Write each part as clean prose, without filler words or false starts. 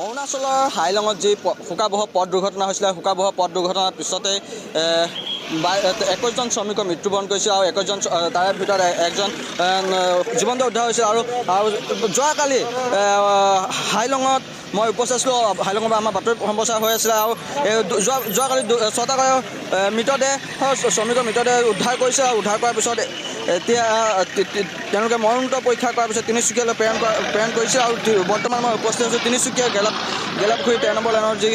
অৰুণাচলৰ হাইলঙত যি শোকাবহ পথ দুৰ্ঘটনা হৈছিলে শোকাবহ পথ দুৰ্ঘটনাৰ পিছতে 21জন শ্ৰমিকৰ মৃত্যুবৰণ কৰিছিল আৰু 21জন তাৰে ভিতৰত একজন জীৱন্ত উদ্ধাৰ হৈছিল আৰু যোৱাকালি হাইলঙত মই উপস্থিত আছিলোঁ হাইলঙৰ পৰা আমাৰ বাতৰি সম্প্ৰচাৰ হৈ আছিলে আৰু যোৱাকালি 6টা মৃতদেহ শ্ৰমিকৰ মৃতদেহ উদ্ধাৰ কৰিছে আৰু উদ্ধাৰ কৰাৰ পিছত এতিয়া তেওঁলোকে মৰণোত্তৰ পৰীক্ষা কৰাৰ পিছত তিনিচুকীয়ালৈ প্ৰেৰণ কৰিছে আৰু বৰ্তমান মই উপস্থিত আছোঁ তিনিচুকীয়া গেলাপুখুৰী 13 নম্বৰ লাইনৰ যি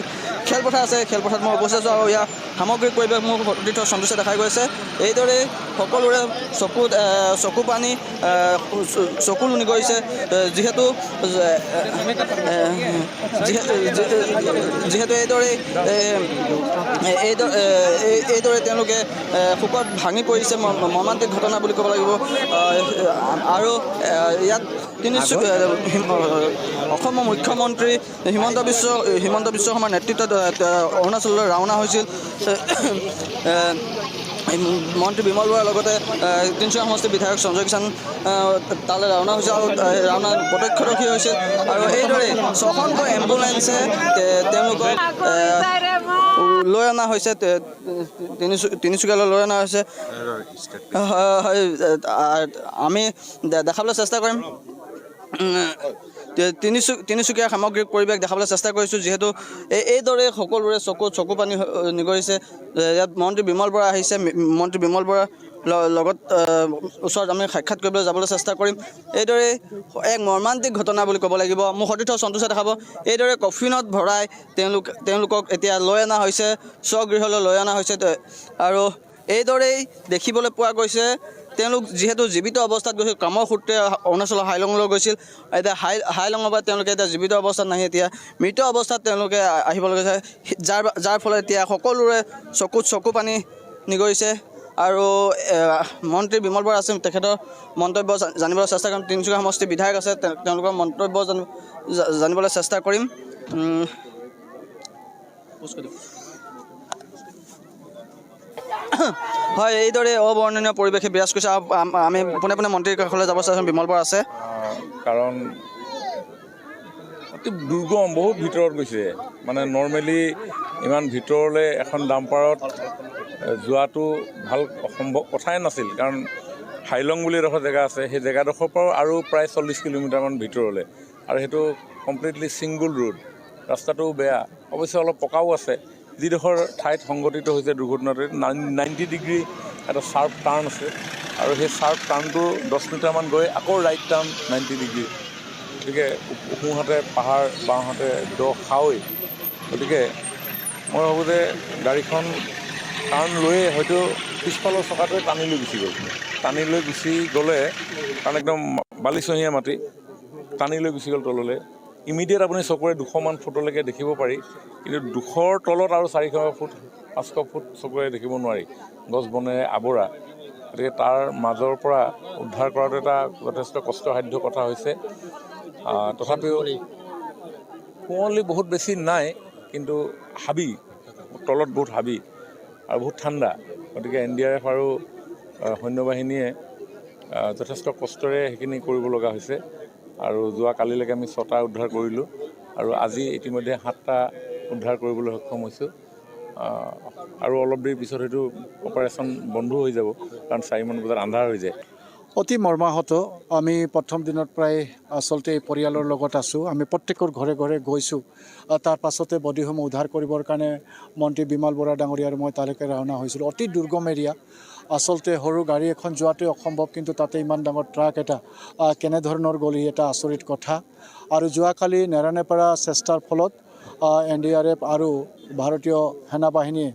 খেলপথাৰ আছে খেলপথাৰত মই উপস্থিত আছোঁ আৰু ইয়াৰ সামগ্ৰিক পৰিৱেশ মোক অতীত সন্তোষে দেখাই গৈছে এইদৰে সকলোৰে চকু পানী চকু লুনি গৈছে যিহেতু এইদৰে তেওঁলোকে শোকত ভাঙি পৰিছে মৰ্মান্তিক ঘটনা বুলি ক'ব লাগিব আৰু ইয়াত অসমৰ মুখ্যমন্ত্ৰী হিমন্ত বিশ্ব শৰ্মাৰ নেতৃত্বত অৰুণাচললৈ ৰাওনা হৈছিল মন্ত্ৰী বিমল বৰাৰ লগতে তিনিচুকীয়া সমষ্টিৰ বিধায়ক সঞ্জয় কিষাণ তালৈ ৰাওনা হৈছিল আৰু ৰাওনা প্ৰত্যক্ষদৰ্শী হৈছিল আৰু এইদৰে 6খনকৈ এম্বুলেঞ্চে তেওঁলোকক লৈ অনা হৈছে তিনিচুকীয়ালৈ লৈ অনা হৈছে আমি দেখাবলৈ চেষ্টা কৰিম তিনিচুকীয়াৰ সামগ্ৰিক পৰিৱেশ দেখাবলৈ চেষ্টা কৰিছোঁ যিহেতু এইদৰে সকলোৰে চকু পানী নিগৰিছে ইয়াত মন্ত্ৰী বিমল বৰা আহিছে মন্ত্ৰী বিমল বৰাৰ লগত ওচৰত আমি সাক্ষাৎ কৰিবলৈ যাবলৈ চেষ্টা কৰিম এইদৰে এক মৰ্মান্তিক ঘটনা বুলি ক'ব লাগিব মোক সতীৰ্থ সন্তোষে দেখাব এইদৰে কফিনত ভৰাই তেওঁলোকক এতিয়া লৈ অনা হৈছে স্বগৃহলৈ লৈ অনা হৈছে আৰু এইদৰেই দেখিবলৈ পোৱা গৈছে তেওঁলোক যিহেতু জীৱিত অৱস্থাত গৈছিল কামৰ সূত্ৰে অৰুণাচলৰ হাইলঙলৈ গৈছিল এতিয়া হাইলঙৰ পৰা তেওঁলোকে এতিয়া জীৱিত অৱস্থাত নাহি এতিয়া মৃত অৱস্থাত তেওঁলোকে আহিবলৈ গৈছে যাৰ ফলত এতিয়া সকলোৰে চকু পানী নিগৰিছে আৰু মন্ত্ৰী বিমল বৰা আছে তেখেতৰ মন্তব্য জানিবলৈ চেষ্টা কৰিম তিনিচুকীয়া সমষ্টিৰ বিধায়ক আছে তেওঁলোকৰ মন্তব্য জানিবলৈ চেষ্টা কৰিম হয় এইদৰে অবৰ্ণনীয় পৰিৱেশে বিৰাজ কৰিছে আমি পোনে মন্ত্ৰীৰ কাষলৈ যাব চাইছোঁ বিমল বৰা আছে কাৰণ অতি দুৰ্গম বহুত ভিতৰত গৈছে মানে নৰ্মেলি ইমান ভিতৰলৈ এখন ডাম্পাৰত যোৱাটো ভাল সম্ভৱ কথাই নাছিল কাৰণ হাইলং বুলি এডোখৰ জেগা আছে সেই জেগাডোখৰৰ পৰাও আৰু প্ৰায় 40 কিলোমিটাৰমান ভিতৰলৈ আৰু সেইটো কমপ্লিটলি ছিংগুল ৰোড ৰাস্তাটো বেয়া অৱশ্যে অলপ পকাও আছে যিডোখৰ ঠাইত সংঘটিত হৈছে দুৰ্ঘটনাটো 90 ডিগ্ৰী এটা শ্বাৰ্প টাৰ্ণ আছে আৰু সেই শ্বাৰ্প টাৰ্ণটো 10 মিটাৰমান গৈ আকৌ ৰাইট টাৰ্ণ 90 ডিগ্ৰী গতিকে সোঁহাতে পাহাৰ বাওঁহাতে দ খাৱৈ গতিকে মই ভাবোঁ যে গাড়ীখন টাৰ্ণ লৈয়ে হয়তো পিছফালৰ চকাটোৱে টানি লৈ গুচি গ'লে কাৰণ একদম বালিচহীয়া মাটি টানি লৈ গুচি গ'ল তললৈ ইমিডিয়েট আপুনি চকুৰে 200মান ফুটলৈকে দেখিব পাৰি কিন্তু 200ৰ তলত আৰু 400 ফুট 500 ফুট চকুৰে দেখিব নোৱাৰি গছ বনেৰে আৱৰা গতিকে তাৰ মাজৰ পৰা উদ্ধাৰ কৰাটো এটা যথেষ্ট কষ্টসাধ্য কথা হৈছে তথাপিও কুঁৱলী বহুত বেছি নাই কিন্তু হাবি তলত বহুত হাবি আৰু বহুত ঠাণ্ডা গতিকে NDRF আৰু সৈন্যবাহিনীয়ে যথেষ্ট কষ্টৰে সেইখিনি কৰিব লগা হৈছে আৰু যোৱা কালিলৈকে আমি 6টা উদ্ধাৰ কৰিলোঁ আৰু আজি ইতিমধ্যে 7টা উদ্ধাৰ কৰিবলৈ সক্ষম হৈছোঁ আৰু অলপ দেৰি পিছত হয়তো অপাৰেশ্যন বন্ধ হৈ যাব কাৰণ 4মান বজাত আন্ধাৰ হৈ যায় অতি মৰ্মাহত আমি প্ৰথম দিনত প্ৰায় আচলতে পৰিয়ালৰ লগত আছোঁ আমি প্ৰত্যেকৰ ঘৰে ঘৰে গৈছোঁ তাৰ পাছতে বডিসমূহ উদ্ধাৰ কৰিবৰ কাৰণে মন্ত্ৰী বিমল বৰা ডাঙৰীয়া আৰু মই তালৈকে ৰাওনা হৈছিলোঁ অতি দুৰ্গম এৰিয়া আচলতে সৰু গাড়ী এখন যোৱাটোৱে অসম্ভৱ কিন্তু তাতে ইমান ডাঙৰ ট্ৰাক এটা কেনেধৰণৰ গলি এটা আচৰিত কথা আৰু যোৱাকালি নেৰানেপেৰা চেষ্টাৰ ফলত NDRF আৰু ভাৰতীয় সেনাবাহিনীয়ে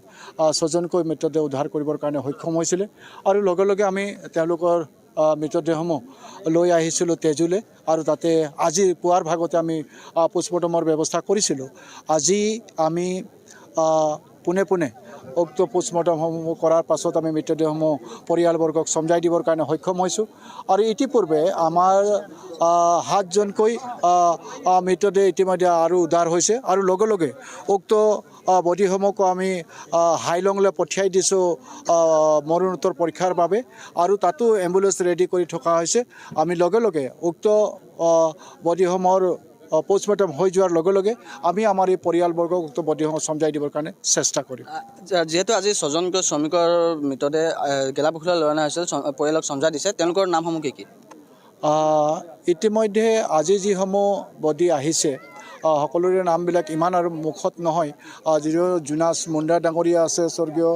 6জনকৈ মৃতদেহ উদ্ধাৰ কৰিবৰ কাৰণে সক্ষম হৈছিলে আৰু লগে লগে আমি তেওঁলোকৰ মৃতদেহসমূহ লৈ আহিছিলোঁ তেজুলৈ আৰু তাতে আজি পুৱাৰ ভাগতে আমি পোষ্টমৰ্টমৰ ব্যৱস্থা কৰিছিলোঁ আজি আমি পোনে উক্ত পোষ্টমৰ্টমসমূহ কৰাৰ পাছত আমি মৃতদেহসমূহ পৰিয়ালবৰ্গক চমজাই দিবৰ কাৰণে সক্ষম হৈছোঁ আৰু ইতিপূৰ্বে আমাৰ 7জনকৈ মৃতদেহ ইতিমধ্যে আৰু উদ্ধাৰ হৈছে আৰু লগে লগে উক্ত বডিসমূহকো আমি হাইলঙলৈ পঠিয়াই দিছোঁ মৰণোত্তৰ পৰীক্ষাৰ বাবে আৰু তাতো এম্বুলেন্স ৰেডি কৰি থকা হৈছে আমি লগে লগে উক্ত বডিসমূহৰ পোষ্টমৰ্টেম হৈ যোৱাৰ লগে লগে আমি আমাৰ এই পৰিয়ালবৰ্গক উক্ত বডিসমূহ চমজাই দিবৰ কাৰণে চেষ্টা কৰিম। যিহেতু আজি 6জনকৈ শ্ৰমিকৰ মৃতদেহ গেলাপুখুৰীলৈ লৈ অনা হৈছিল, পৰিয়ালক চমজাই দিছে, তেওঁলোকৰ নামসমূহ কি? ইতিমধ্যে আজি যিসমূহ বডি আহিছে সকলোৰে নামবিলাক ইমান আৰু মুখত নহয়। যিটো জোনাছ মুণ্ডা ডাঙৰীয়া আছে, স্বৰ্গীয়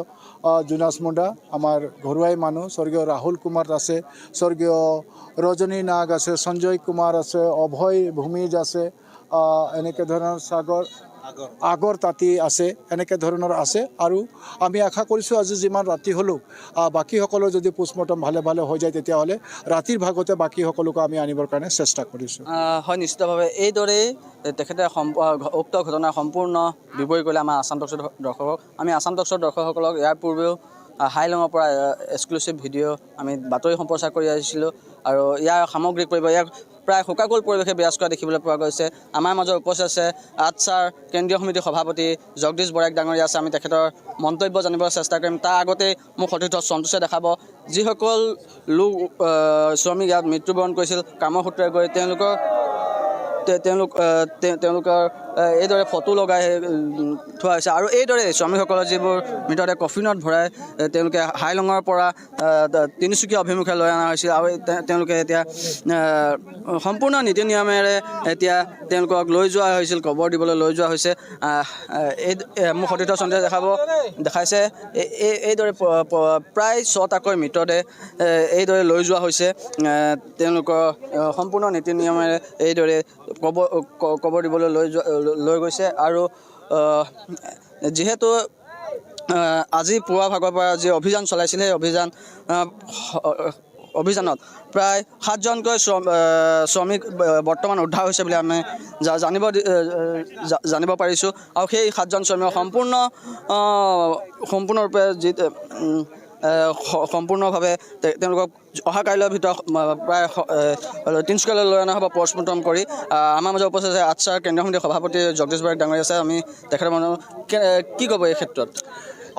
জোনাছ মুণ্ডা আমাৰ ঘৰুৱাই মানুহ, স্বৰ্গীয় ৰাহুল কুমাৰ আছে, স্বৰ্গীয় ৰজনী নাগ আছে, সঞ্জয় কুমাৰ আছে, অভয় ভূমিজ আছে, এনেকৈ ধৰণৰ আগৰ তাঁতী আছে, এনেকৈ ধৰণৰ আছে। আৰু আমি আশা কৰিছোঁ আজি যিমান ৰাতি হ'লেও বাকীসকলৰ যদি পোষ্টমৰ্টম ভালে ভালে হৈ যায় তেতিয়াহ'লে ৰাতিৰ ভাগতে বাকী সকলোকে আমি আনিবৰ কাৰণে চেষ্টা কৰিছোঁ। হয়, নিশ্চিতভাৱে এইদৰেই তেখেতে উক্ত ঘটনাৰ সম্পূৰ্ণ বিৱৰি কৰিলে আমাৰ আসাম টক্সৰ দৰ্শকক। আমি আসাম টক্সৰ দৰ্শকসকলক ইয়াৰ পূৰ্বেও হাইলঙৰ পৰা এক্সক্লুচিভ ভিডিঅ' আমি বাতৰি সম্প্ৰচাৰ কৰি আহিছিলোঁ আৰু ইয়াৰ সামগ্ৰিক পৰিৱেশ ইয়াক প্ৰায় শোকাকুল পৰিৱেশে বিৰাজ কৰা দেখিবলৈ পোৱা গৈছে। আমাৰ মাজত উপস্থিত আছে আটছাৰ কেন্দ্ৰীয় সমিতিৰ সভাপতি জগদীশ বৰাক ডাঙৰীয়া আছে। আমি তেখেতৰ মন্তব্য জানিবলৈ চেষ্টা কৰিম। তাৰ আগতে মোক সতীৰ্থ সন্তোষে দেখাব যিসকল লোক শ্ৰমিক ইয়াত মৃত্যুবৰণ কৰিছিল কামৰ সূত্ৰে গৈ তেওঁলোকৰ এইদৰে ফটো লগাই থোৱা হৈছে আৰু এইদৰে শ্ৰমিকসকলৰ যিবোৰ মৃতদেহ কফিনত ভৰাই তেওঁলোকে হাইলঙৰ পৰা তিনিচুকীয়া অভিমুখে লৈ অনা হৈছিল আৰু তেওঁলোকে এতিয়া সম্পূৰ্ণ নীতি নিয়মেৰে এতিয়া তেওঁলোকক লৈ যোৱা হৈছিল, কবৰ দিবলৈ লৈ যোৱা হৈছে। এই মোক সতীৰ্থ চন্দ্ৰে দেখাইছে এইদৰে প্ৰায় 6টাকৈ মৃতদেহ এইদৰে লৈ যোৱা হৈছে। তেওঁলোকৰ সম্পূৰ্ণ নীতি নিয়মেৰে এইদৰে কবৰ দিবলৈ লৈ গৈছে আৰু যিহেতু আজি পুৱা ভাগৰ পৰা যি অভিযান চলাইছিল সেই অভিযানত প্ৰায় 7জনকৈ শ্ৰমিক বৰ্তমান উদ্ধাৰ হৈছে বুলি আমি জানিব পাৰিছোঁ আৰু সেই 7জন শ্ৰমিক সম্পূৰ্ণৰূপে সম্পূৰ্ণভাৱে তেওঁলোকক অহা কাইলৈৰ ভিতৰত প্ৰায় তিনিচুকীয়ালৈ লৈ অনা হ'ব পষ্টমৰ্টম কৰি। আমাৰ মাজত উপস্থিত আছে আটছাৰ কেন্দ্ৰীয় সমিতিৰ সভাপতি জগদীশ বৰাক ডাঙৰীয়া আছে। আমি তেখেতৰ কি ক'ব এই ক্ষেত্ৰত?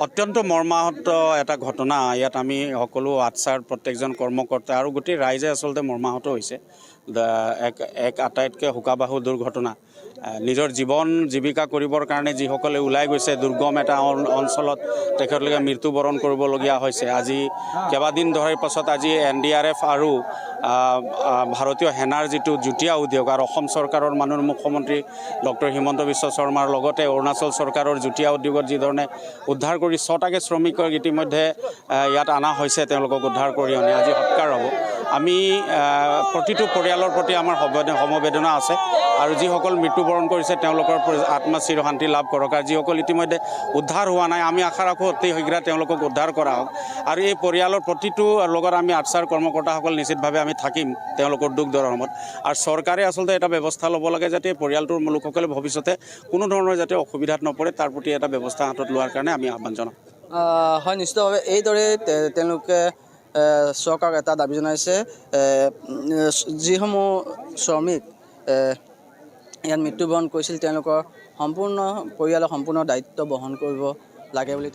অত্যন্ত মৰ্মাহত এটা ঘটনা। ইয়াত আমি সকলো আটছাৰ প্ৰত্যেকজন কৰ্মকৰ্তা আৰু গোটেই ৰাইজে আচলতে মৰ্মাহত হৈছে। এক আটাইতকৈ শোকাবাহু দুৰ্ঘটনা। নিজৰ জীৱন জীৱিকা কৰিবৰ কাৰণে যিসকলে ওলাই গৈছে দুৰ্গম এটা অঞ্চলত তেখেতলোকে মৃত্যুবৰণ কৰিবলগীয়া হৈছে। আজি কেইবাদিন ধৰাৰ পাছত আজি NDRF আৰু ভাৰতীয় সেনাৰ যিটো যুটীয়া উদ্যোগ আৰু অসম চৰকাৰৰ মাননীয় মুখ্যমন্ত্ৰী ডক্টৰ হিমন্ত বিশ্ব শৰ্মাৰ লগতে অৰুণাচল চৰকাৰৰ যুটীয়া উদ্যোগত যিধৰণে উদ্ধাৰ কৰি 6টাকৈ শ্ৰমিকক ইতিমধ্যে ইয়াত অনা হৈছে, তেওঁলোকক উদ্ধাৰ কৰি আনি আজি সৎকাৰ হ'ব। আমি প্ৰতিটো পৰিয়ালৰ প্ৰতি আমাৰ সমবেদনা আছে আৰু যিসকল মৃত্যুবৰণ কৰিছে তেওঁলোকৰ আত্মা চিৰশান্তি লাভ কৰক আৰু যিসকল ইতিমধ্যে উদ্ধাৰ হোৱা নাই আমি আশা ৰাখোঁ অতি শীঘ্ৰে তেওঁলোকক উদ্ধাৰ কৰা হওক আৰু এই পৰিয়ালৰ প্ৰতিটো লগত আমি আটছাৰ কৰ্মকৰ্তাসকল নিশ্চিতভাৱে আমি থাকিম তেওঁলোকৰ দুখ দৰৰ সময়ত। আৰু চৰকাৰে আচলতে এটা ব্যৱস্থা ল'ব লাগে যাতে পৰিয়ালটোৰ লোকসকলে ভৱিষ্যতে কোনো ধৰণৰ যাতে অসুবিধাত নপৰে তাৰ প্ৰতি এটা ব্যৱস্থা হাতত লোৱাৰ কাৰণে আমি আহ্বান জনাম। হয়, নিশ্চিতভাৱে এইদৰে তেওঁলোকে চৰকাৰক এটা দাবী জনাইছে যিসমূহ শ্ৰমিক ইয়াত মৃত্যুবৰণ কৰিছিল তেওঁলোকৰ সম্পূৰ্ণ পৰিয়ালৰ সম্পূৰ্ণ দায়িত্ব বহন কৰিব লাগে বুলি